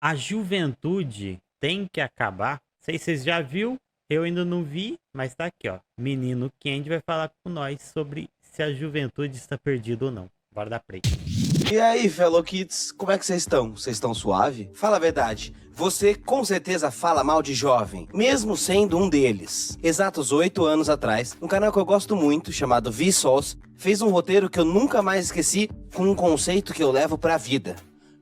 A juventude tem que acabar. Não sei se vocês já viu, eu ainda não vi, mas tá aqui, ó. Menino Candy vai falar com nós sobre se a juventude está perdida ou não. Bora dar play. E aí, fellow kids, como é que vocês estão? Vocês estão suave? Fala a verdade, você com certeza fala mal de jovem, mesmo sendo um deles. Exatos 8 anos atrás, um canal que eu gosto muito, chamado Vsauce, fez um roteiro que eu nunca mais esqueci, com um conceito que eu levo pra vida.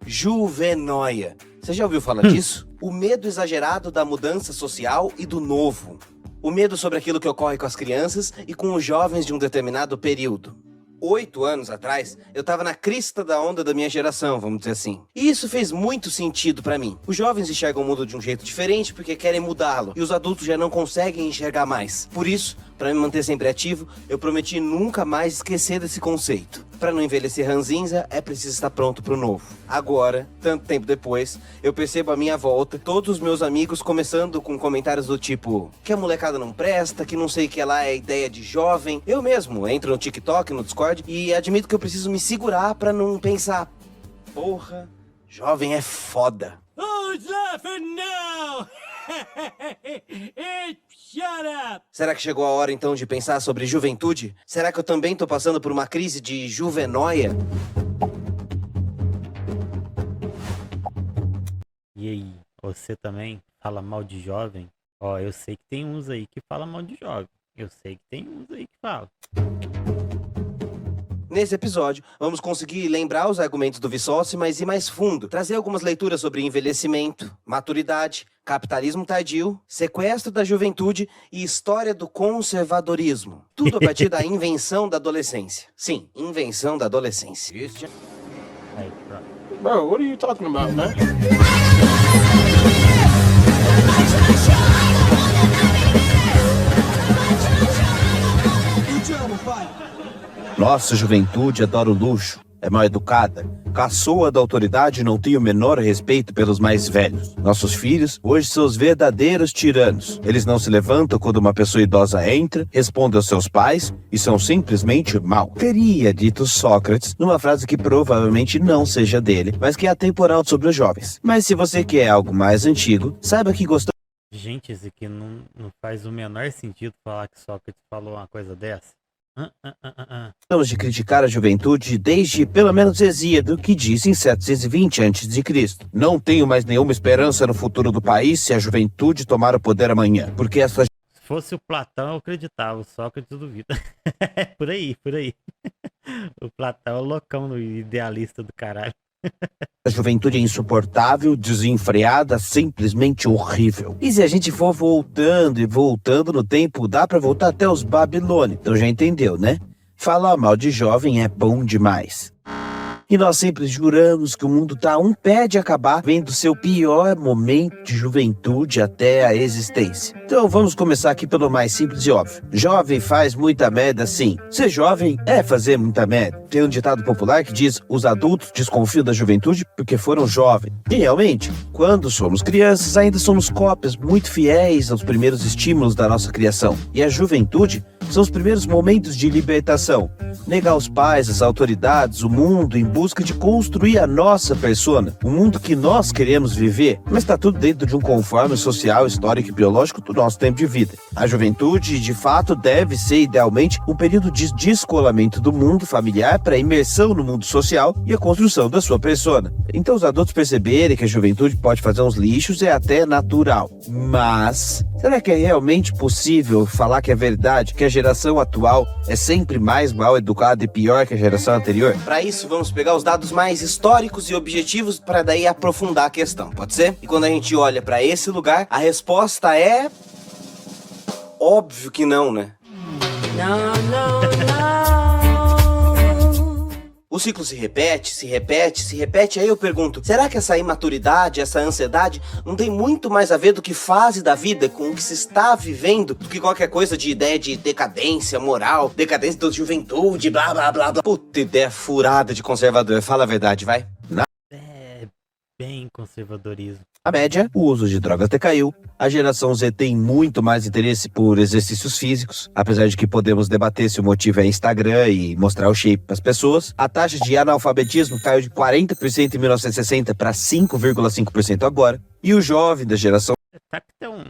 Juvenóia. Você já ouviu falar disso? O medo exagerado da mudança social e do novo. O medo sobre aquilo que ocorre com as crianças e com os jovens de um determinado período. 8 anos atrás, eu tava na crista da onda da minha geração, vamos dizer assim. E isso fez muito sentido pra mim. Os jovens enxergam o mundo de um jeito diferente porque querem mudá-lo. E os adultos já não conseguem enxergar mais. Por isso, pra me manter sempre ativo, eu prometi nunca mais esquecer desse conceito. Pra não envelhecer ranzinza, é preciso estar pronto pro novo. Agora, tanto tempo depois, eu percebo à minha volta todos os meus amigos começando com comentários do tipo que a molecada não presta, que não sei o que lá é ideia de jovem. Eu mesmo entro no TikTok, no Discord e admito que eu preciso me segurar pra não pensar: porra, jovem é foda. Who's laughing now? Shut up! Será que chegou a hora então de pensar sobre juventude? Será que eu também tô passando por uma crise de juvenóia? E aí, você também fala mal de jovem? Ó, eu sei que tem uns aí que falam mal de jovem. Eu sei que tem uns aí que falam. Nesse episódio, vamos conseguir lembrar os argumentos do Vsauce, mas ir mais fundo. Trazer algumas leituras sobre envelhecimento, maturidade, capitalismo tardio, sequestro da juventude e história do conservadorismo. Tudo a partir da invenção da adolescência. Sim, invenção da adolescência. Aí, pronto. Bro, what are you talking about, man? Nossa juventude adora o luxo, é mal educada, caçoa da autoridade e não tem o menor respeito pelos mais velhos. Nossos filhos hoje são os verdadeiros tiranos. Eles não se levantam quando uma pessoa idosa entra, respondem aos seus pais e são simplesmente mal. Teria dito Sócrates numa frase que provavelmente não seja dele, mas que é atemporal sobre os jovens. Mas se você quer algo mais antigo, saiba que gostamos Gente, esse aqui não faz o menor sentido falar que Sócrates falou uma coisa dessa. de criticar a juventude desde pelo menos Hesíodo, que disse em 720 a.C. Não tenho mais nenhuma esperança no futuro do país se a juventude tomar o poder amanhã, porque essa Se fosse o Platão, eu acreditava. O Sócrates, eu duvido. Por aí, por aí. O Platão é o loucão, o idealista do caralho. juventude é insuportável, desenfreada, simplesmente horrível. E se a gente for voltando e voltando no tempo, dá pra voltar até os babilônios. Então já entendeu, né? Falar mal de jovem é bom demais. E nós sempre juramos que o mundo tá a um pé de acabar, vendo seu pior momento de juventude até a existência. Então vamos começar aqui pelo mais simples e óbvio. Jovem faz muita merda, sim. Ser jovem é fazer muita merda. Tem um ditado popular que diz: os adultos desconfiam da juventude porque foram jovens. E realmente, quando somos crianças, ainda somos cópias muito fiéis aos primeiros estímulos da nossa criação. E a juventude são os primeiros momentos de libertação. Negar os pais, as autoridades, o mundo em busca de construir a nossa persona, o mundo que nós queremos viver, mas está tudo dentro de um conforme social, histórico e biológico do nosso tempo de vida. A juventude, de fato, deve ser idealmente um período de descolamento do mundo familiar para a imersão no mundo social e a construção da sua persona. Então os adultos perceberem que a juventude pode fazer uns lixos é até natural. Mas será que é realmente possível falar que é verdade que a geração atual é sempre mais mal educada e pior que a geração anterior? Para isso, vamos pegar os dados mais históricos e objetivos para daí aprofundar a questão, pode ser? E quando a gente olha para esse lugar, a resposta é... óbvio que não, né? No, no, no. O ciclo se repete, se repete, se repete, aí eu pergunto, será que essa imaturidade, essa ansiedade não tem muito mais a ver do que fase da vida, com o que se está vivendo, do que qualquer coisa de ideia de decadência moral, decadência da juventude, blá blá blá blá. Puta ideia furada de conservador, fala a verdade, vai. Bem conservadorismo. A média, o uso de drogas decaiu. A geração Z tem muito mais interesse por exercícios físicos, apesar de que podemos debater se o motivo é Instagram e mostrar o shape para as pessoas. A taxa de analfabetismo caiu de 40% em 1960 para 5,5% agora. E o jovem da geração Tá que tem um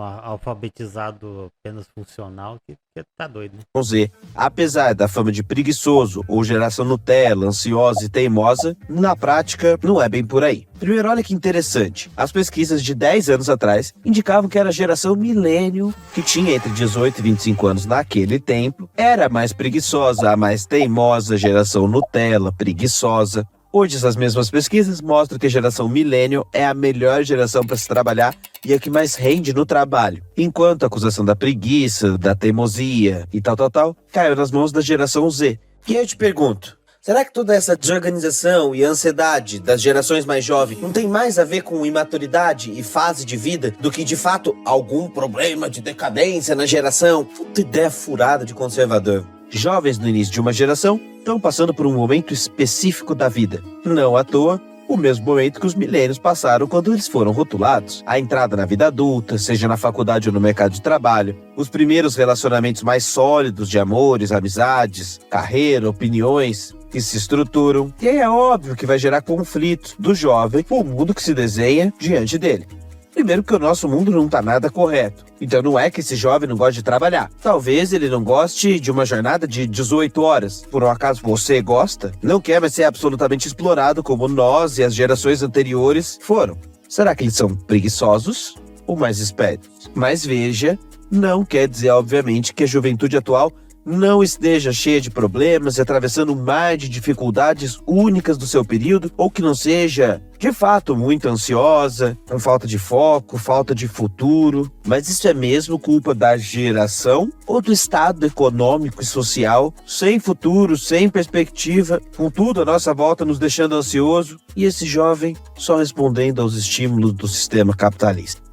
alfabetizado apenas funcional que tá doido, né? Z, apesar da fama de preguiçoso ou geração Nutella, ansiosa e teimosa, na prática não é bem por aí. Primeiro, olha que interessante. As pesquisas de 10 anos atrás indicavam que era a geração milênio, que tinha entre 18 e 25 anos naquele tempo, era a mais preguiçosa, a mais teimosa, geração Nutella, preguiçosa. Hoje, essas mesmas pesquisas mostram que a geração milênio é a melhor geração para se trabalhar e a que mais rende no trabalho, enquanto a acusação da preguiça, da teimosia e tal, caiu nas mãos da geração Z. E eu te pergunto, será que toda essa desorganização e ansiedade das gerações mais jovens não tem mais a ver com imaturidade e fase de vida do que, de fato, algum problema de decadência na geração? Puta ideia furada de conservador. Jovens no início de uma geração estão passando por um momento específico da vida. Não à toa, o mesmo momento que os milênios passaram quando eles foram rotulados. A entrada na vida adulta, seja na faculdade ou no mercado de trabalho, os primeiros relacionamentos mais sólidos de amores, amizades, carreira, opiniões que se estruturam. E aí é óbvio que vai gerar conflito do jovem com o mundo que se desenha diante dele. Primeiro que o nosso mundo não está nada correto. Então não é que esse jovem não goste de trabalhar. Talvez ele não goste de uma jornada de 18 horas. Por um acaso você gosta? Não quer mais ser absolutamente explorado como nós e as gerações anteriores foram. Será que eles são preguiçosos ou mais espertos? Mas veja, não quer dizer obviamente que a juventude atual não esteja cheia de problemas e atravessando um mar de dificuldades únicas do seu período, ou que não seja, de fato, muito ansiosa, com falta de foco, falta de futuro. Mas isso é mesmo culpa da geração ou do estado econômico e social, sem futuro, sem perspectiva, com tudo à nossa volta nos deixando ansioso, e esse jovem só respondendo aos estímulos do sistema capitalista?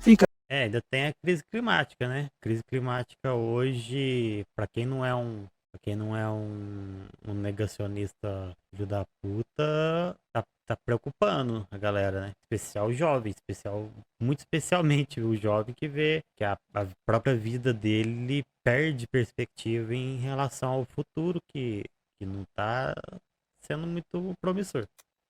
Ainda tem a crise climática, né? Crise climática hoje, pra quem não é um negacionista filho da puta, tá preocupando a galera, né? Especial o jovem, muito especialmente o jovem que vê que a própria vida dele perde perspectiva em relação ao futuro que não tá sendo muito promissor.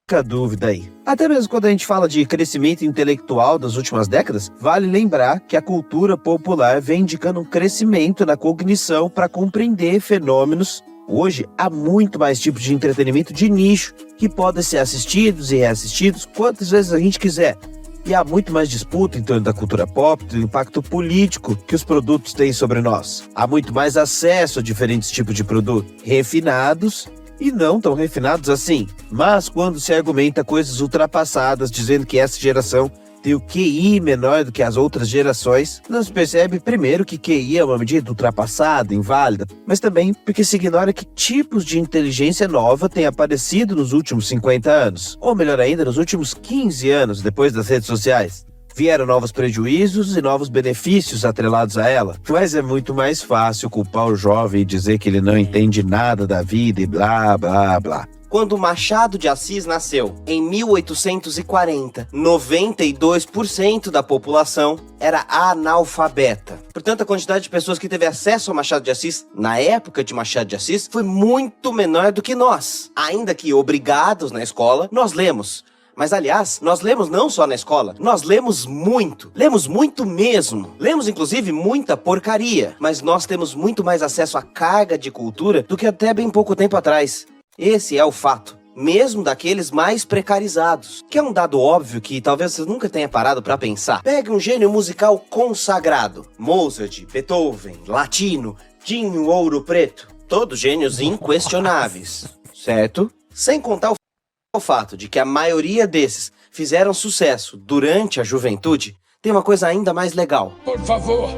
Fica a dúvida aí. Até mesmo quando a gente fala de crescimento intelectual das últimas décadas, vale lembrar que a cultura popular vem indicando um crescimento na cognição para compreender fenômenos. Hoje, há muito mais tipos de entretenimento de nicho que podem ser assistidos e reassistidos quantas vezes a gente quiser. E há muito mais disputa em torno da cultura pop, do impacto político que os produtos têm sobre nós. Há muito mais acesso a diferentes tipos de produtos refinados e não tão refinados assim. Mas quando se argumenta coisas ultrapassadas, dizendo que essa geração tem o QI menor do que as outras gerações, não se percebe primeiro que QI é uma medida ultrapassada, inválida, mas também porque se ignora que tipos de inteligência nova têm aparecido nos últimos 50 anos, ou melhor ainda, nos últimos 15 anos depois das redes sociais. Vieram novos prejuízos e novos benefícios atrelados a ela, mas é muito mais fácil culpar o jovem e dizer que ele não entende nada da vida e blá, blá, blá. Quando Machado de Assis nasceu, em 1840, 92% da população era analfabeta. Portanto, a quantidade de pessoas que teve acesso ao Machado de Assis, na época de Machado de Assis, foi muito menor do que nós. Ainda que obrigados na escola, nós lemos. Mas, aliás, nós lemos não só na escola, nós lemos muito mesmo. Lemos, inclusive, muita porcaria, mas nós temos muito mais acesso à carga de cultura do que até bem pouco tempo atrás. Esse é o fato, mesmo daqueles mais precarizados, que é um dado óbvio que talvez você nunca tenha parado para pensar. Pegue um gênio musical consagrado, Mozart, Beethoven, Latino, Dinho Ouro Preto, todos gênios inquestionáveis, certo? Sem contar o fato de que a maioria desses fizeram sucesso durante a juventude, tem uma coisa ainda mais legal. Por favor,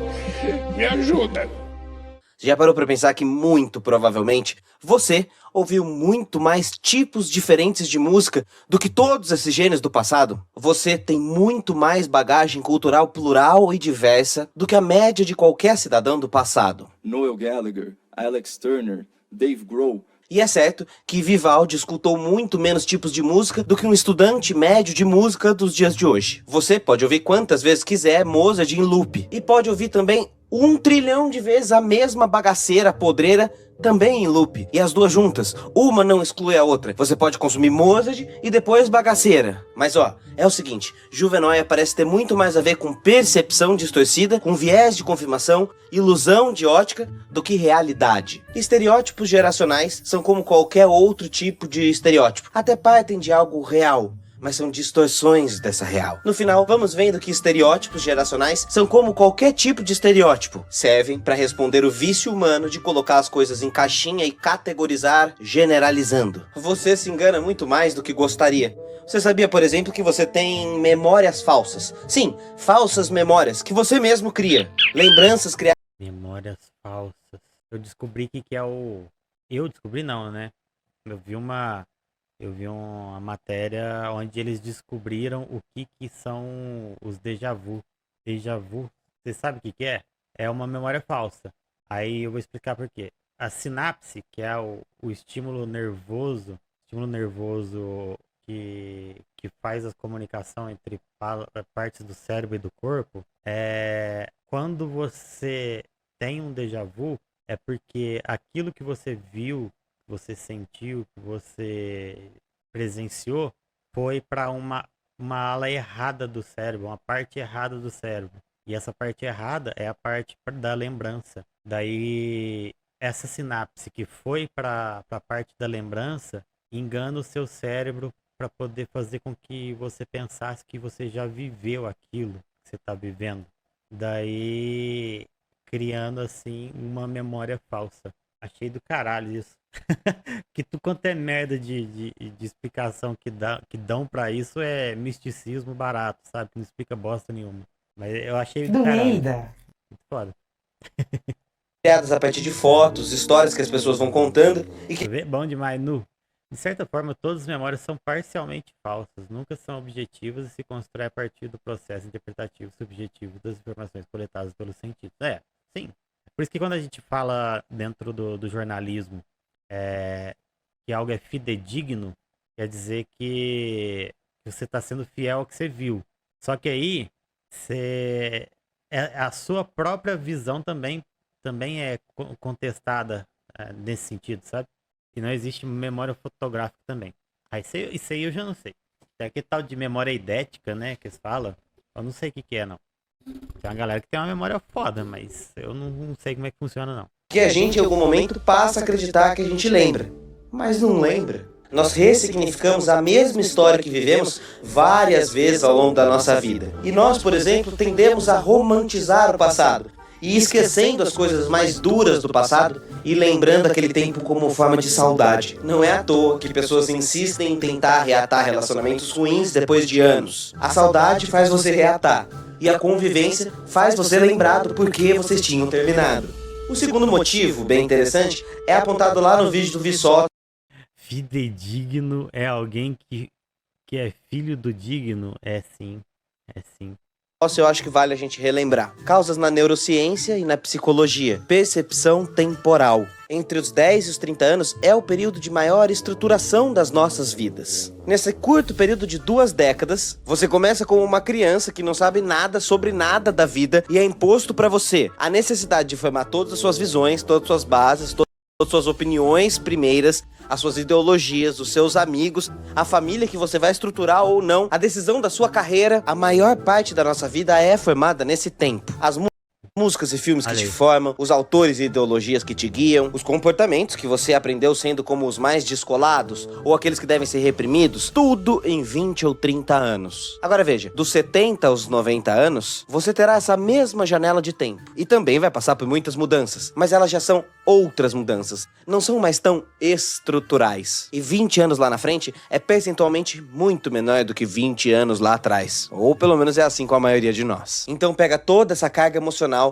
me ajuda. Você já parou para pensar que, muito provavelmente, você ouviu muito mais tipos diferentes de música do que todos esses gênios do passado? Você tem muito mais bagagem cultural plural e diversa do que a média de qualquer cidadão do passado. Noel Gallagher, Alex Turner, Dave Grohl, E é certo que Vivaldi escutou muito menos tipos de música do que um estudante médio de música dos dias de hoje. Você pode ouvir quantas vezes quiser Mozart em loop. E pode ouvir também 1 trilhão de vezes a mesma bagaceira podreira também em loop. E as duas juntas, uma não exclui a outra. Você pode consumir Mozart e depois bagaceira. Mas ó, é o seguinte, Juvenóia parece ter muito mais a ver com percepção distorcida, com viés de confirmação, ilusão de ótica, do que realidade. Estereótipos geracionais são como qualquer outro tipo de estereótipo. Até partem de algo real, mas são distorções dessa real. No final, vamos vendo que estereótipos geracionais são como qualquer tipo de estereótipo. Servem para responder o vício humano de colocar as coisas em caixinha e categorizar, generalizando. Você se engana muito mais do que gostaria. Você sabia, por exemplo, que você tem memórias falsas? Sim, falsas memórias que você mesmo cria. Lembranças criadas. Memórias falsas. Eu descobri que é o... Eu descobri não, né? Eu vi uma matéria onde eles descobriram o que são os déjà vu. Déjà vu, você sabe o que é? É uma memória falsa. Aí eu vou explicar por quê. A sinapse, que é o estímulo nervoso que faz a comunicação entre partes do cérebro e do corpo, quando você tem um déjà vu, é porque aquilo que você viu, você sentiu, que você presenciou, foi para uma ala errada do cérebro, uma parte errada do cérebro. E essa parte errada é a parte da lembrança. Daí, essa sinapse que foi para a parte da lembrança engana o seu cérebro para poder fazer com que você pensasse que você já viveu aquilo que você está vivendo. Daí, criando assim uma memória falsa. Achei do caralho isso. Que tu quanto é merda de explicação que dão pra isso é misticismo barato, sabe? Que não explica bosta nenhuma. Mas eu achei do caralho. Duvida. Muito foda. Criadas a partir de fotos, histórias que as pessoas vão contando e que... Bom demais, nu. De certa forma, todas as memórias são parcialmente falsas, nunca são objetivas e se constrói a partir do processo interpretativo subjetivo das informações coletadas pelos sentidos. Sim. Por isso que quando a gente fala dentro do jornalismo que algo é fidedigno, quer dizer que você está sendo fiel ao que você viu. Só que aí, a sua própria visão também é contestada nesse sentido, sabe? E não existe memória fotográfica também. Isso aí eu já não sei. Tem aquele tal de memória idética, né, que eles falam. Eu não sei o que é, não. Tem uma galera que tem uma memória foda, mas eu não sei como é que funciona, não. Que a gente, em algum momento, passa a acreditar que a gente lembra, mas não lembra. Nós ressignificamos a mesma história que vivemos várias vezes ao longo da nossa vida. E nós, por exemplo, tendemos a romantizar o passado, e esquecendo as coisas mais duras do passado e lembrando aquele tempo como forma de saudade. Não é à toa que pessoas insistem em tentar reatar relacionamentos ruins depois de anos. A saudade faz você reatar, e a convivência faz você lembrar do porquê vocês tinham terminado. O segundo motivo, bem interessante, é apontado lá no vídeo do Vissócio. Fidedigno é alguém que é filho do digno? É sim. Eu acho que vale a gente relembrar. Causas na neurociência e na psicologia. Percepção temporal. Entre os 10 e os 30 anos é o período de maior estruturação das nossas vidas. Nesse curto período de 2 décadas, você começa como uma criança que não sabe nada sobre nada da vida e é imposto pra você a necessidade de formar todas as suas visões, todas as suas bases, todas as suas opiniões primeiras, as suas ideologias, os seus amigos, a família que você vai estruturar ou não, a decisão da sua carreira. A maior parte da nossa vida é formada nesse tempo. As músicas e filmes que te formam, os autores e ideologias que te guiam, os comportamentos que você aprendeu sendo como os mais descolados ou aqueles que devem ser reprimidos, tudo em 20 ou 30 anos. Agora veja, dos 70 aos 90 anos, você terá essa mesma janela de tempo e também vai passar por muitas mudanças, mas elas já são outras mudanças, não são mais tão estruturais. E 20 anos lá na frente é percentualmente muito menor do que 20 anos lá atrás, ou pelo menos é assim com a maioria de nós. Então pega toda essa carga emocional,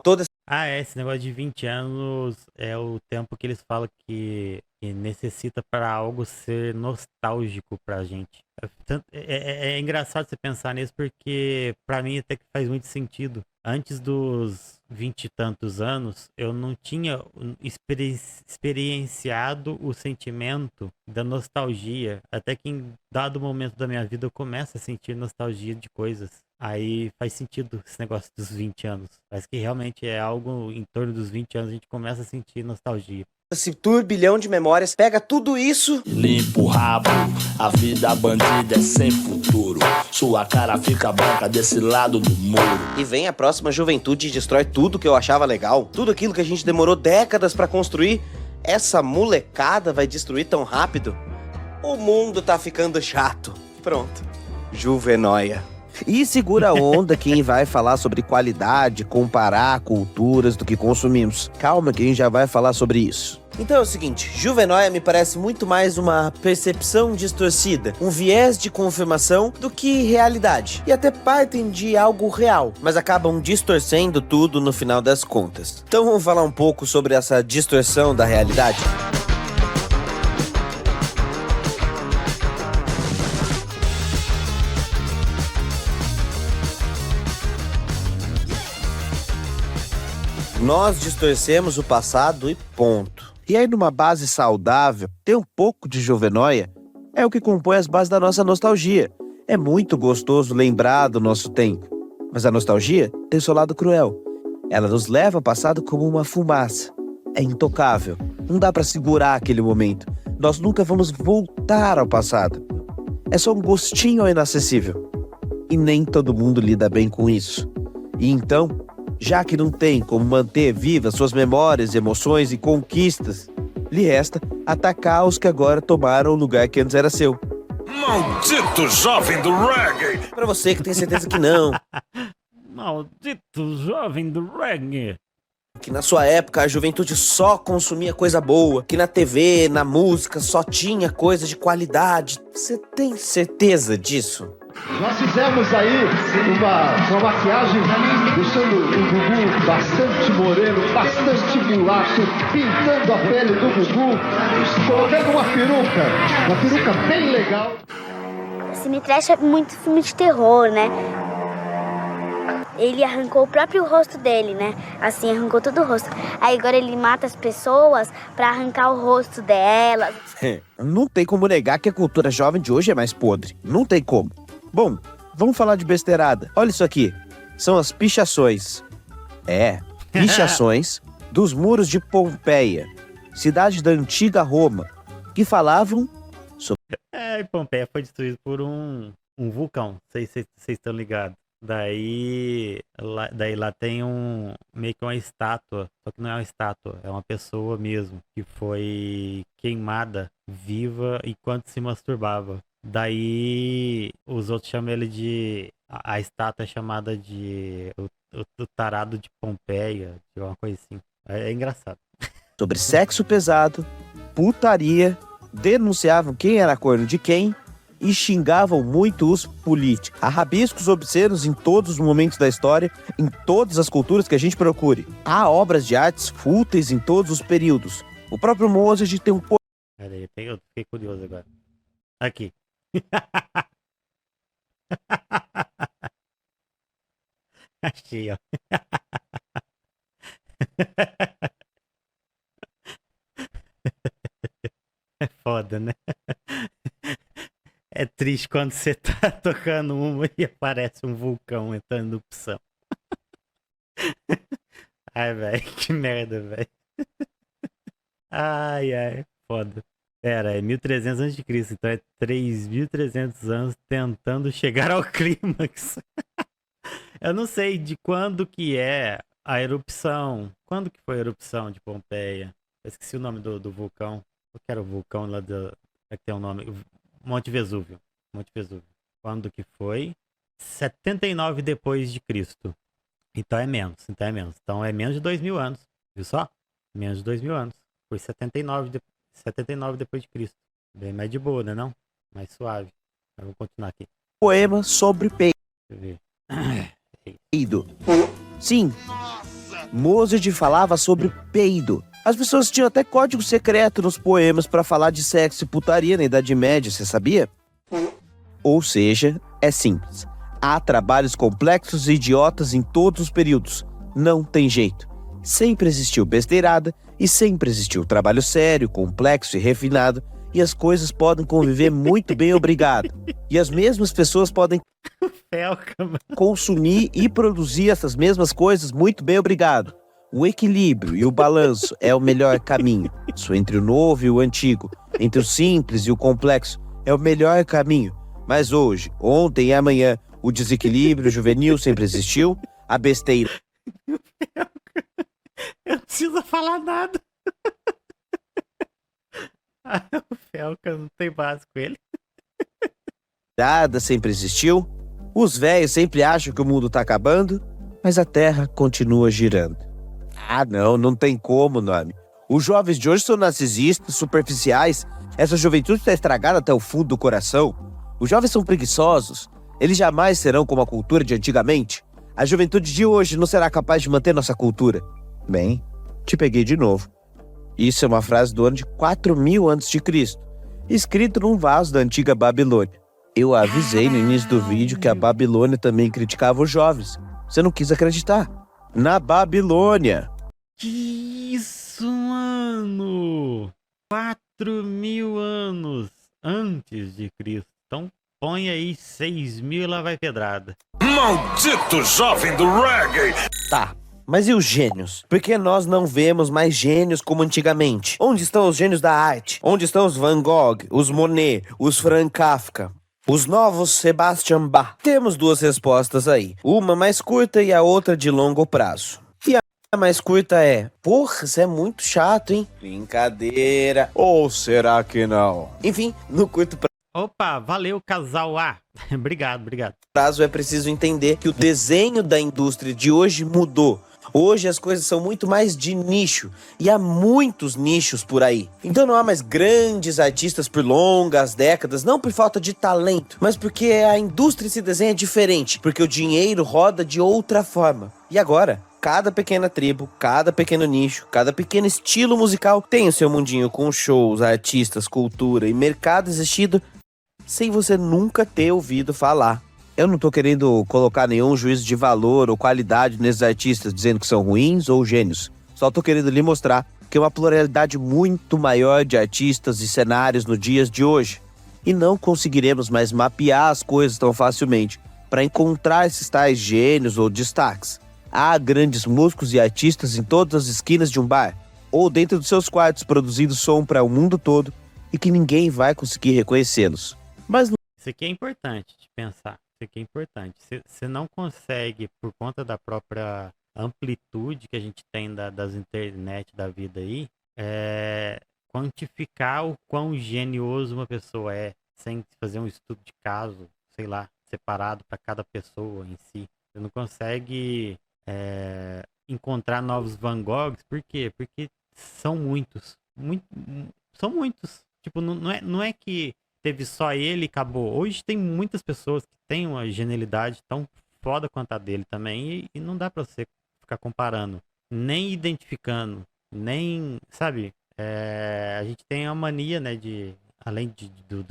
esse negócio de 20 anos é o tempo que eles falam que necessita para algo ser nostálgico pra gente. É engraçado você pensar nisso porque pra mim até que faz muito sentido. antes dos 20 e tantos anos, eu não tinha experienciado o sentimento da nostalgia. Até que em dado momento da minha vida eu começo a sentir nostalgia de coisas. Aí faz sentido esse negócio dos 20 anos. Parece que realmente é algo em torno dos 20 anos a gente começa a sentir nostalgia. Esse turbilhão de memórias pega tudo isso. Limpa o rabo, a vida bandida é sem futuro. Sua cara fica branca desse lado do muro. E vem a próxima juventude e destrói tudo que eu achava legal. Tudo aquilo que a gente demorou décadas pra construir. Essa molecada vai destruir tão rápido? O mundo tá ficando chato. Pronto. Juvenóia. E segura a onda quem vai falar sobre qualidade, comparar culturas do que consumimos. Calma que a gente já vai falar sobre isso. Então é o seguinte, Juvenóia me parece muito mais uma percepção distorcida, um viés de confirmação do que realidade. E até partem de algo real, mas acabam distorcendo tudo no final das contas. Então vamos falar um pouco sobre essa distorção da realidade? Nós distorcemos o passado e ponto. E aí, numa base saudável, ter um pouco de juvenóia é o que compõe as bases da nossa nostalgia. É muito gostoso lembrar do nosso tempo. Mas a nostalgia tem seu lado cruel. Ela nos leva ao passado como uma fumaça. É intocável. Não dá pra segurar aquele momento. Nós nunca vamos voltar ao passado. É só um gostinho ao inacessível. E nem todo mundo lida bem com isso. E então, já que não tem como manter vivas suas memórias, emoções e conquistas, lhe resta atacar os que agora tomaram o lugar que antes era seu. Maldito jovem do reggae! Pra você que tem certeza que não, Maldito jovem do reggae! que na sua época a juventude só consumia coisa boa, que na TV, na música só tinha coisa de qualidade. Você tem certeza disso? Nós fizemos aí uma maquiagem deixando o Gugu bastante moreno, bastante mulato, pintando a pele do Gugu, colocando uma peruca bem legal. Cine Trash é muito filme de terror, né? Ele arrancou o próprio rosto dele, né? Assim, arrancou todo o rosto. Aí agora ele mata as pessoas pra arrancar o rosto delas. Não tem como negar que a cultura jovem de hoje é mais podre. Não tem como. Bom, vamos falar de besteirada. Olha isso aqui. São as pichações. Pichações dos muros de Pompeia, cidade da antiga Roma, que falavam E Pompeia foi destruído por um vulcão. Não sei se vocês estão ligados. Daí lá tem meio que uma estátua, só que não é uma estátua, é uma pessoa mesmo, que foi queimada viva enquanto se masturbava. Daí os outros chamam ele de... A estátua é chamada de o tarado de Pompeia, de uma coisa assim. É engraçado. sobre sexo pesado, putaria, denunciavam quem era corno de quem e xingavam muito os políticos. Há rabiscos obscenos em todos os momentos da história, em todas as culturas que a gente procure. Há obras de artes fúteis em todos os períodos. O próprio Mozart tem um Peraí, eu fiquei curioso agora. Aqui. Achei, ó. É foda, né? É triste quando você tá tocando uma e aparece um vulcão entrando em erupção. Ai, velho, que merda, velho. Ai, foda. Pera, é 1300 a.C., então é 3.300 anos tentando chegar ao clímax. Eu não sei de quando que é a erupção. Quando que foi a erupção de Pompeia? Eu esqueci o nome do vulcão. Eu quero o vulcão lá do... É que tem um nome. Monte Vesúvio. Monte Vesúvio. Quando que foi? 79 depois de Cristo. Então é menos. Então é menos de 2.000 anos. Viu só? Menos de 2.000 anos. Foi 79 depois de Cristo. Bem mais de boa, né não? Mais suave. Eu vou continuar aqui. poema sobre Deixa eu ver. peido. Sim, Mozart falava sobre peido. As pessoas tinham até código secreto nos poemas para falar de sexo e putaria na Idade Média, você sabia? Ou seja, é simples. Há trabalhos complexos e idiotas em todos os períodos. Não tem jeito. Sempre existiu besteirada e sempre existiu trabalho sério, complexo e refinado, e as coisas podem conviver muito bem, obrigado. E as mesmas pessoas podem consumir e produzir essas mesmas coisas muito bem, obrigado. O equilíbrio e o balanço é o melhor caminho. Isso entre o novo e o antigo, entre o simples e o complexo, é o melhor caminho. Mas hoje, ontem e amanhã, o desequilíbrio juvenil sempre existiu, a besteira... Eu não preciso falar nada. O Felca não tem base com ele. Nada sempre existiu, os velhos sempre acham que o mundo tá acabando, mas a Terra continua girando. Ah, não tem como, nome. Os jovens de hoje são narcisistas, superficiais, essa juventude está estragada até o fundo do coração. Os jovens são preguiçosos, eles jamais serão como a cultura de antigamente. A juventude de hoje não será capaz de manter nossa cultura. Bem, te peguei de novo. Isso é uma frase do ano de 4.000 a.C., escrito num vaso da antiga Babilônia. Eu avisei no início do vídeo que a Babilônia também criticava os jovens. Você não quis acreditar. Na Babilônia. Que isso, mano? 4.000 anos antes de Cristo. Então põe aí 6.000 e lá vai pedrada. Maldito jovem do reggae! Tá, mas e os gênios? Por que nós não vemos mais gênios como antigamente? Onde estão os gênios da arte? Onde estão os Van Gogh, os Monet, os Franz Kafka? Os novos Sebastian Bach? Temos duas respostas aí. Uma mais curta e a outra de longo prazo. E a mais curta é... Porra, isso é muito chato, hein? Brincadeira. Ou será que não? Enfim, no curto Opa, valeu, casal A. Obrigado. prazo é preciso entender que o desenho da indústria de hoje mudou. Hoje as coisas são muito mais de nicho, e há muitos nichos por aí. Então não há mais grandes artistas por longas décadas, não por falta de talento, mas porque a indústria se desenha diferente, porque o dinheiro roda de outra forma. E agora, cada pequena tribo, cada pequeno nicho, cada pequeno estilo musical tem o seu mundinho com shows, artistas, cultura e mercado existindo sem você nunca ter ouvido falar. Eu não tô querendo colocar nenhum juízo de valor ou qualidade nesses artistas dizendo que são ruins ou gênios. Só tô querendo lhe mostrar que é uma pluralidade muito maior de artistas e cenários nos dias de hoje. E não conseguiremos mais mapear as coisas tão facilmente para encontrar esses tais gênios ou destaques. Há grandes músicos e artistas em todas as esquinas de um bar, ou dentro dos seus quartos produzindo som para o mundo todo e que ninguém vai conseguir reconhecê-los. Mas Isso aqui é importante de pensar. Isso aqui é importante. Você não consegue, por conta da própria amplitude que a gente tem das internet da vida aí, quantificar o quão genioso uma pessoa é, sem fazer um estudo de caso, sei lá, separado para cada pessoa em si. Você não consegue encontrar novos Van Goghs. Por quê? Porque são muitos. São muitos. Tipo, não é que teve só ele e acabou. Hoje tem muitas pessoas que têm uma genialidade tão foda quanto a dele também, e não dá pra você ficar comparando, nem identificando, nem, sabe? A gente tem a mania, né, de, além do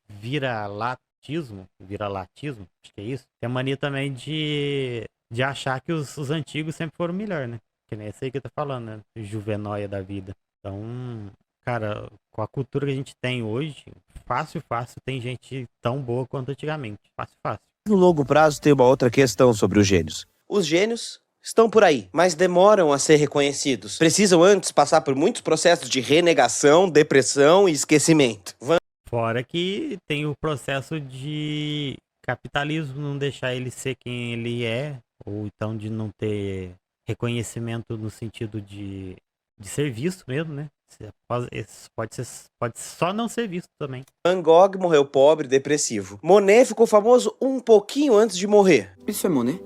viralatismo, acho que é isso, tem a mania também de achar que os antigos sempre foram melhor, né? Que nem esse aí que eu tô falando, né? Juvenóia da vida. Então, cara, com a cultura que a gente tem hoje, fácil, tem gente tão boa quanto antigamente. Fácil. no longo prazo tem uma outra questão sobre os gênios. Os gênios estão por aí, mas demoram a ser reconhecidos. Precisam antes passar por muitos processos de renegação, depressão e esquecimento. Fora que tem o processo de capitalismo não deixar ele ser quem ele é, ou então de não ter reconhecimento no sentido de ser visto mesmo, né? Pode só não ser visto também. Van Gogh morreu pobre e depressivo. Monet ficou famoso um pouquinho antes de morrer. Isso é Monet?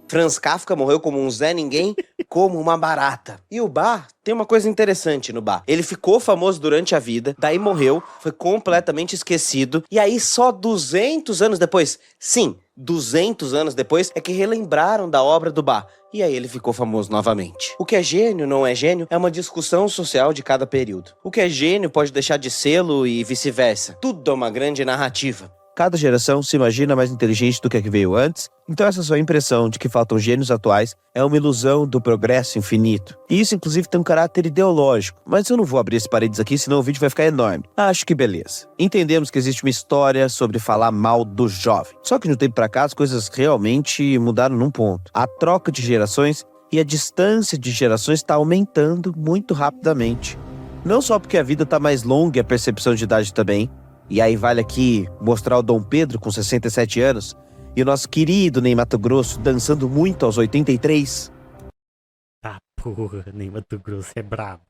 Franz Kafka morreu como um Zé Ninguém como uma barata. E o Bach tem uma coisa interessante no Bach. Ele ficou famoso durante a vida, daí morreu, foi completamente esquecido, e aí só 200 anos depois, sim, 200 anos depois, é que relembraram da obra do Bach. E aí ele ficou famoso novamente. O que é gênio, não é gênio, é uma discussão social de cada período. O que é gênio pode deixar de sê-lo e vice-versa. Tudo é uma grande narrativa. Cada geração se imagina mais inteligente do que a que veio antes, então essa sua impressão de que faltam gênios atuais é uma ilusão do progresso infinito. E isso inclusive tem um caráter ideológico, mas eu não vou abrir esses paredes aqui, senão o vídeo vai ficar enorme. Acho que beleza. Entendemos que existe uma história sobre falar mal do jovem. Só que de um tempo pra cá as coisas realmente mudaram num ponto. A troca de gerações e a distância de gerações está aumentando muito rapidamente. Não só porque a vida está mais longa e a percepção de idade também. E aí vale aqui mostrar o Dom Pedro com 67 anos e o nosso querido Ney Matogrosso dançando muito aos 83. Ah, porra, Ney Matogrosso é brabo.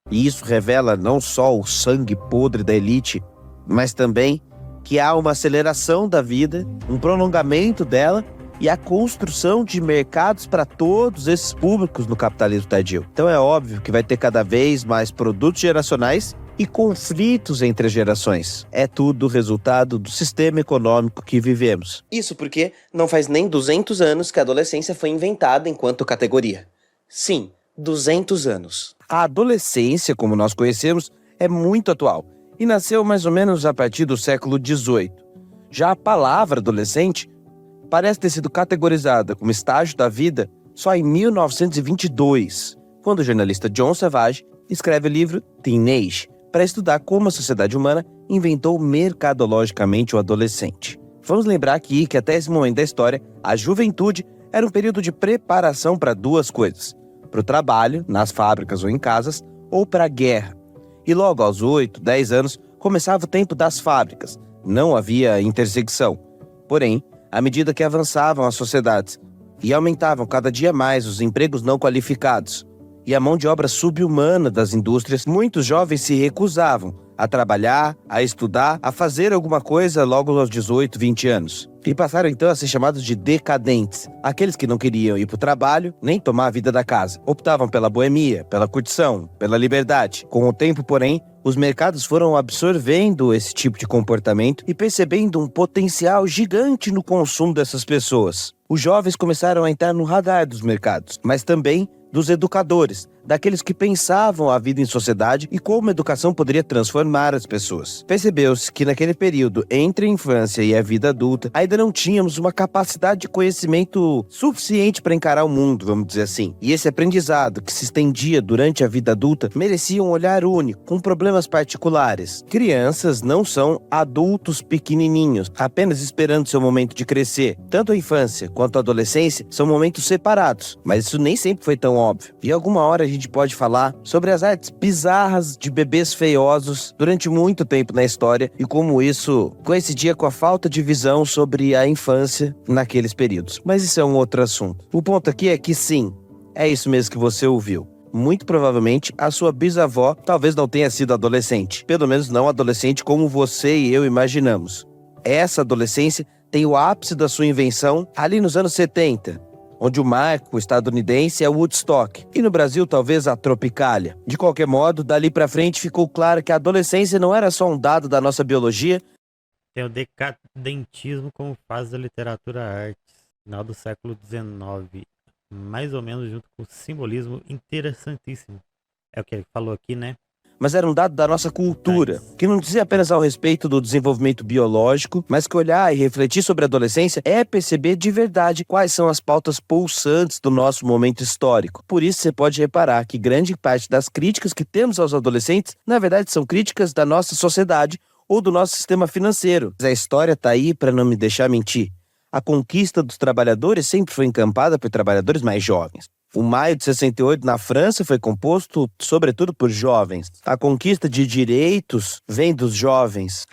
E isso revela não só o sangue podre da elite, mas também que há uma aceleração da vida, um prolongamento dela e a construção de mercados para todos esses públicos no capitalismo tardio. Então é óbvio que vai ter cada vez mais produtos geracionais e conflitos entre as gerações. É tudo resultado do sistema econômico que vivemos. Isso porque não faz nem 200 anos que a adolescência foi inventada enquanto categoria. Sim, 200 anos. A adolescência, como nós conhecemos, é muito atual e nasceu mais ou menos a partir do século XVIII. Já a palavra adolescente parece ter sido categorizada como estágio da vida só em 1922, quando o jornalista John Savage escreve o livro Teenage, para estudar como a sociedade humana inventou mercadologicamente o adolescente. Vamos lembrar aqui que até esse momento da história, a juventude era um período de preparação para duas coisas: para o trabalho, nas fábricas ou em casas, ou para a guerra. E logo aos 8, 10 anos, começava o tempo das fábricas. Não havia intersecção. Porém, à medida que avançavam as sociedades e aumentavam cada dia mais os empregos não qualificados, e a mão de obra subhumana das indústrias, muitos jovens se recusavam a trabalhar, a estudar, a fazer alguma coisa logo aos 18, 20 anos. E passaram então a ser chamados de decadentes, aqueles que não queriam ir para o trabalho, nem tomar a vida da casa. Optavam pela boemia, pela curtição, pela liberdade. Com o tempo, porém, os mercados foram absorvendo esse tipo de comportamento e percebendo um potencial gigante no consumo dessas pessoas. Os jovens começaram a entrar no radar dos mercados, mas também dos educadores, daqueles que pensavam a vida em sociedade e como a educação poderia transformar as pessoas. Percebeu-se que naquele período entre a infância e a vida adulta, ainda não tínhamos uma capacidade de conhecimento suficiente para encarar o mundo, vamos dizer assim. E esse aprendizado que se estendia durante a vida adulta merecia um olhar único, com problemas particulares. Crianças não são adultos pequenininhos, apenas esperando seu momento de crescer. Tanto a infância quanto a adolescência são momentos separados, mas isso nem sempre foi tão óbvio. E alguma hora a gente pode falar sobre as artes bizarras de bebês feiosos durante muito tempo na história e como isso coincidia com a falta de visão sobre a infância naqueles períodos. Mas isso é um outro assunto. O ponto aqui é que sim, é isso mesmo que você ouviu. Muito provavelmente a sua bisavó talvez não tenha sido adolescente. Pelo menos não adolescente como você e eu imaginamos. Essa adolescência tem o ápice da sua invenção ali nos anos 70. Onde o marco estadunidense é o Woodstock, e no Brasil talvez a Tropicália. De qualquer modo, dali pra frente ficou claro que a adolescência não era só um dado da nossa biologia. Tem o decadentismo como fase da literatura arte, final do século XIX, mais ou menos junto com o simbolismo interessantíssimo. É o que ele falou aqui, né? Mas era um dado da nossa cultura, que não dizia apenas ao respeito do desenvolvimento biológico, mas que olhar e refletir sobre a adolescência é perceber de verdade quais são as pautas pulsantes do nosso momento histórico. Por isso você pode reparar que grande parte das críticas que temos aos adolescentes, na verdade, são críticas da nossa sociedade ou do nosso sistema financeiro. Mas a história tá aí para não me deixar mentir. A conquista dos trabalhadores sempre foi encampada por trabalhadores mais jovens. O maio de 68 na França foi composto, sobretudo, por jovens. A conquista de direitos vem dos jovens.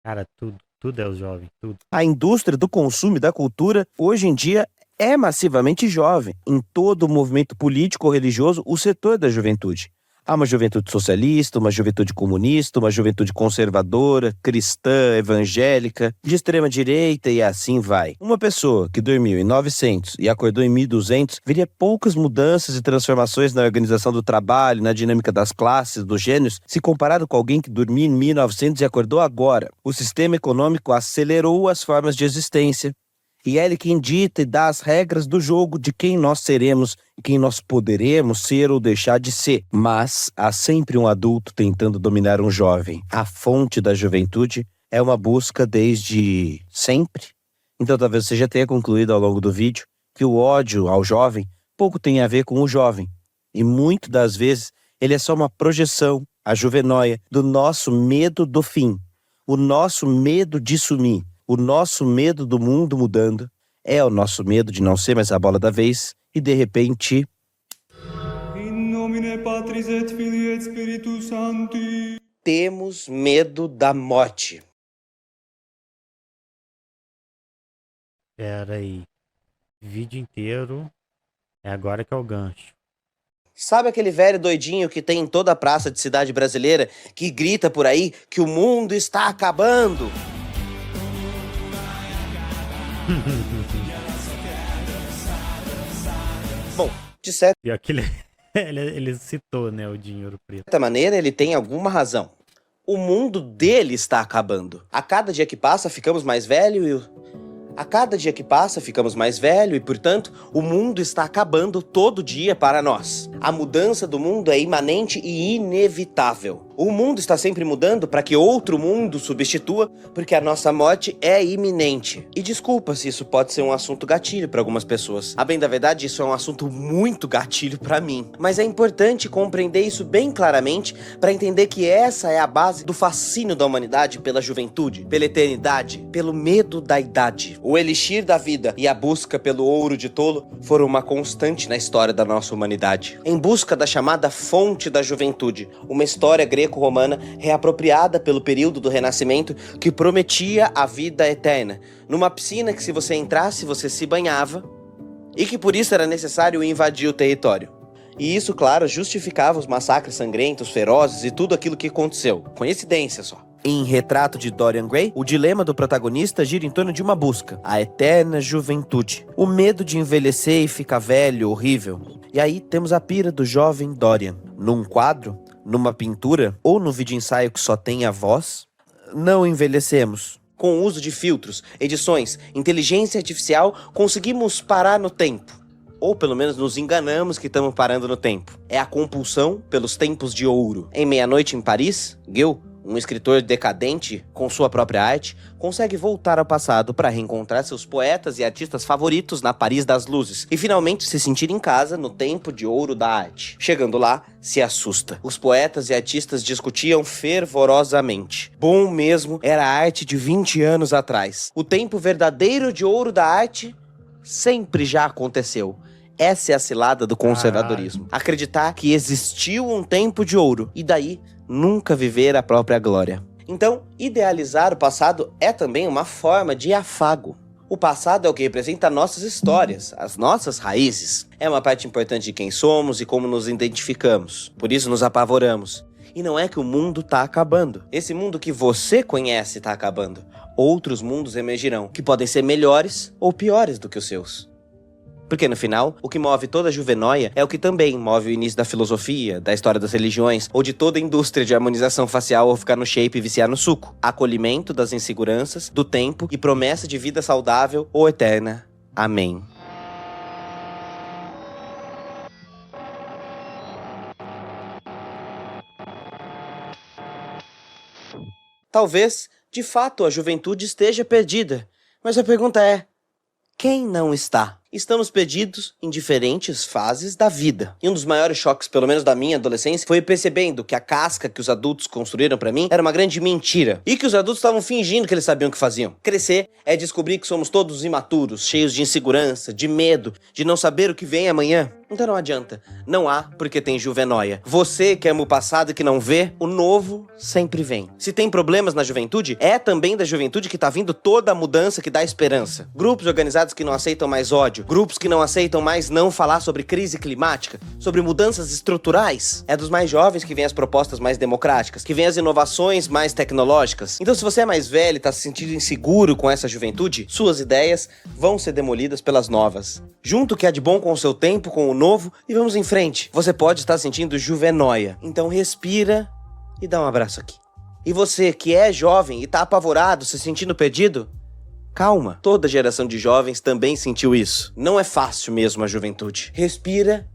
Cara, tudo é o jovem, tudo. A indústria do consumo e da cultura, hoje em dia, é massivamente jovem. Em todo o movimento político ou religioso, o setor da juventude. Há uma juventude socialista, uma juventude comunista, uma juventude conservadora, cristã, evangélica, de extrema direita e assim vai. Uma pessoa que dormiu em 900 e acordou em 1200 veria poucas mudanças e transformações na organização do trabalho, na dinâmica das classes, dos gêneros, se comparado com alguém que dormia em 1900 e acordou agora. O sistema econômico acelerou as formas de existência. E é ele quem dita e dá as regras do jogo de quem nós seremos e quem nós poderemos ser ou deixar de ser. Mas há sempre um adulto tentando dominar um jovem. A fonte da juventude é uma busca desde sempre. Então talvez você já tenha concluído ao longo do vídeo que o ódio ao jovem pouco tem a ver com o jovem. E muitas das vezes ele é só uma projeção, a juvenóia, do nosso medo do fim. O nosso medo de sumir. O nosso medo do mundo mudando é o nosso medo de não ser mais a bola da vez e de repente... Temos medo da morte. Pera aí. Vídeo inteiro. É agora que é o gancho. Sabe aquele velho doidinho que tem em toda a praça de cidade brasileira que grita por aí que o mundo está acabando? Bom, de certa Pior que ele citou, né, o dinheiro preto. maneira, ele tem alguma razão. O mundo dele está acabando. A cada dia que passa, ficamos mais velhos e, portanto, o mundo está acabando todo dia para nós. A mudança do mundo é imanente e inevitável. O mundo está sempre mudando para que outro mundo substitua, porque a nossa morte é iminente. E desculpa se isso pode ser um assunto gatilho para algumas pessoas. A bem da verdade, isso é um assunto muito gatilho para mim. Mas é importante compreender isso bem claramente para entender que essa é a base do fascínio da humanidade pela juventude, pela eternidade, pelo medo da idade. O elixir da vida e a busca pelo ouro de tolo foram uma constante na história da nossa humanidade. Em busca da chamada fonte da juventude, uma história greco-romana reapropriada pelo período do Renascimento que prometia a vida eterna, numa piscina que se você entrasse você se banhava e que por isso era necessário invadir o território. E isso, claro, justificava os massacres sangrentos, ferozes e tudo aquilo que aconteceu. Coincidência só. Em Retrato de Dorian Gray, o dilema do protagonista gira em torno de uma busca, a eterna juventude. O medo de envelhecer e ficar velho, horrível. E aí temos a pira do jovem Dorian. Num quadro, numa pintura ou no vídeo ensaio que só tem a voz, não envelhecemos. Com o uso de filtros, edições, inteligência artificial, conseguimos parar no tempo. Ou pelo menos nos enganamos que estamos parando no tempo. É a compulsão pelos tempos de ouro. Em Meia-Noite em Paris, Gil, um escritor decadente com sua própria arte, consegue voltar ao passado para reencontrar seus poetas e artistas favoritos na Paris das Luzes e finalmente se sentir em casa no tempo de ouro da arte. Chegando lá, se assusta. Os poetas e artistas discutiam fervorosamente. Bom mesmo era a arte de 20 anos atrás. O tempo verdadeiro de ouro da arte sempre já aconteceu. Essa é a cilada do conservadorismo. Acreditar que existiu um tempo de ouro e daí nunca viver a própria glória. Então, idealizar o passado é também uma forma de afago. O passado é o que representa nossas histórias, as nossas raízes. É uma parte importante de quem somos e como nos identificamos. Por isso nos apavoramos. E não é que o mundo está acabando. Esse mundo que você conhece está acabando. Outros mundos emergirão, que podem ser melhores ou piores do que os seus. Porque no final, o que move toda a juvenóia é o que também move o início da filosofia, da história das religiões, ou de toda a indústria de harmonização facial ou ficar no shape e viciar no suco. Acolhimento das inseguranças, do tempo e promessa de vida saudável ou eterna. Amém. Talvez, de fato, a juventude esteja perdida. Mas a pergunta é: quem não está? Estamos perdidos em diferentes fases da vida. E um dos maiores choques, pelo menos da minha adolescência, foi percebendo que a casca que os adultos construíram pra mim era uma grande mentira. E que os adultos estavam fingindo que eles sabiam o que faziam. Crescer é descobrir que somos todos imaturos, cheios de insegurança, de medo, de não saber o que vem amanhã. Então não adianta. Não há porque tem juvenóia. Você que ama o passado e que não vê, o novo sempre vem. Se tem problemas na juventude, é também da juventude que tá vindo toda a mudança que dá esperança. Grupos organizados que não aceitam mais ódio, grupos que não aceitam mais não falar sobre crise climática, sobre mudanças estruturais. É dos mais jovens que vêm as propostas mais democráticas, que vêm as inovações mais tecnológicas. Então, se você é mais velho e tá se sentindo inseguro com essa juventude, suas ideias vão ser demolidas pelas novas. Junto o que há de bom com o seu tempo, com o novo, e vamos em frente. Você pode estar sentindo juvenóia. Então respira e dá um abraço aqui. E você que é jovem e tá apavorado, se sentindo perdido, calma. Toda geração de jovens também sentiu isso. Não é fácil mesmo a juventude. Respira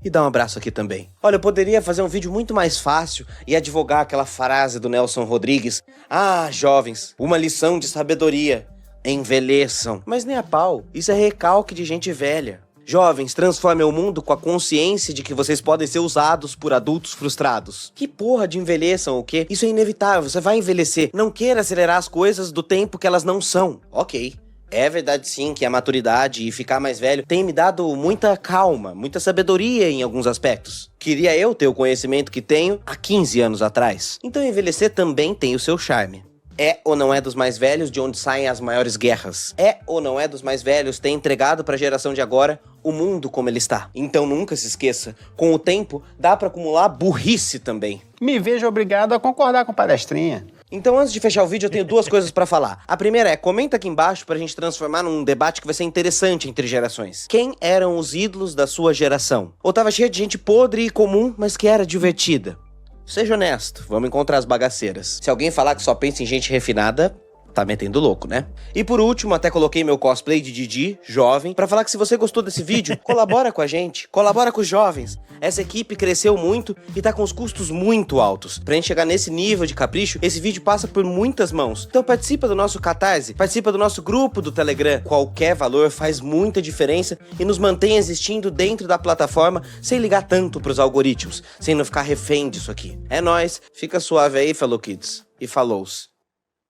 e dá um abraço aqui também. Olha, eu poderia fazer um vídeo muito mais fácil e advogar aquela frase do Nelson Rodrigues. Ah, jovens, uma lição de sabedoria. Envelheçam. Mas nem a pau. Isso é recalque de gente velha. Jovens, transformem o mundo com a consciência de que vocês podem ser usados por adultos frustrados. Que porra de envelheçam o quê? Isso é inevitável, você vai envelhecer. Não queira acelerar as coisas do tempo que elas não são. Ok. É verdade sim que a maturidade e ficar mais velho tem me dado muita calma, muita sabedoria em alguns aspectos. Queria eu ter o conhecimento que tenho há 15 anos atrás. Então envelhecer também tem o seu charme. É ou não é dos mais velhos de onde saem as maiores guerras? É ou não é dos mais velhos ter entregado para a geração de agora o mundo como ele está? Então nunca se esqueça, com o tempo dá para acumular burrice também. Me vejo obrigado a concordar com o palestrinha. Então antes de fechar o vídeo eu tenho duas coisas para falar. A primeira é, comenta aqui embaixo pra gente transformar num debate que vai ser interessante entre gerações. Quem eram os ídolos da sua geração? Ou tava cheio de gente podre e comum, mas que era divertida? Seja honesto, vamos encontrar as bagaceiras. Se alguém falar que só pensa em gente refinada, tá metendo louco, né? E por último, até coloquei meu cosplay de Didi, jovem, pra falar que se você gostou desse vídeo, colabora com a gente, colabora com os jovens. Essa equipe cresceu muito e tá com os custos muito altos. Pra gente chegar nesse nível de capricho, esse vídeo passa por muitas mãos. Então participa do nosso Catarse, participa do nosso grupo do Telegram. Qualquer valor faz muita diferença e nos mantém existindo dentro da plataforma sem ligar tanto pros algoritmos, sem não ficar refém disso aqui. É nóis, fica suave aí, fellow kids. E falou-se.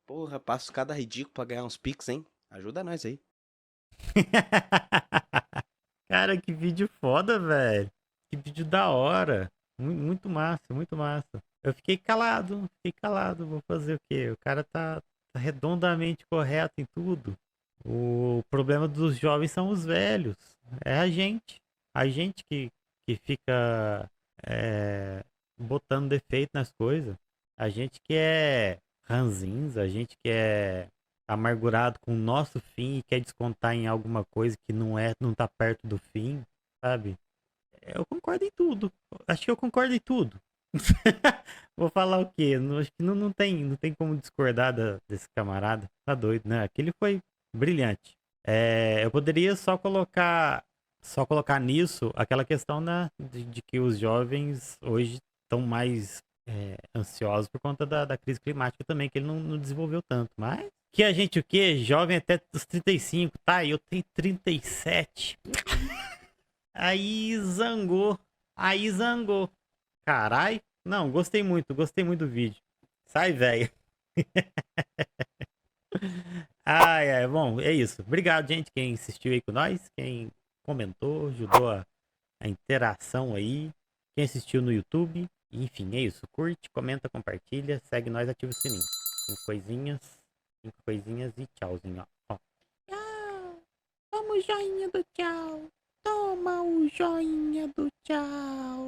Porra, passo cada ridículo pra ganhar uns pix, hein? Ajuda nós aí. Cara, que vídeo foda, velho. Que vídeo da hora. Muito massa, muito massa. Eu fiquei calado, Vou fazer o quê? O cara tá redondamente correto em tudo. O problema dos jovens são os velhos. É a gente. A gente que fica botando defeito nas coisas. A gente que é ranzinza, a gente que é amargurado com o nosso fim e quer descontar em alguma coisa que não tá perto do fim, sabe? Eu concordo em tudo. Acho que eu concordo em tudo. Vou falar o quê? Acho que não tem como discordar desse camarada. Tá doido, né? Aquele foi brilhante. Eu poderia só colocar nisso aquela questão de que os jovens hoje estão mais ansiosos por conta da crise climática também, que ele não desenvolveu tanto. Mas que a gente o quê? Jovem até os 35, tá? Eu tenho 37. Aí zangou. Carai. Não, gostei muito do vídeo. Sai, velho. Bom, é isso. Obrigado, gente, quem assistiu aí com nós, quem comentou, ajudou a interação aí, quem assistiu no YouTube. Enfim, é isso. Curte, comenta, compartilha, segue nós, ativa o sininho. 5 coisinhas e tchauzinho, ó. Tchau. Toma o joinha do tchau. Toma o joinha do tchau.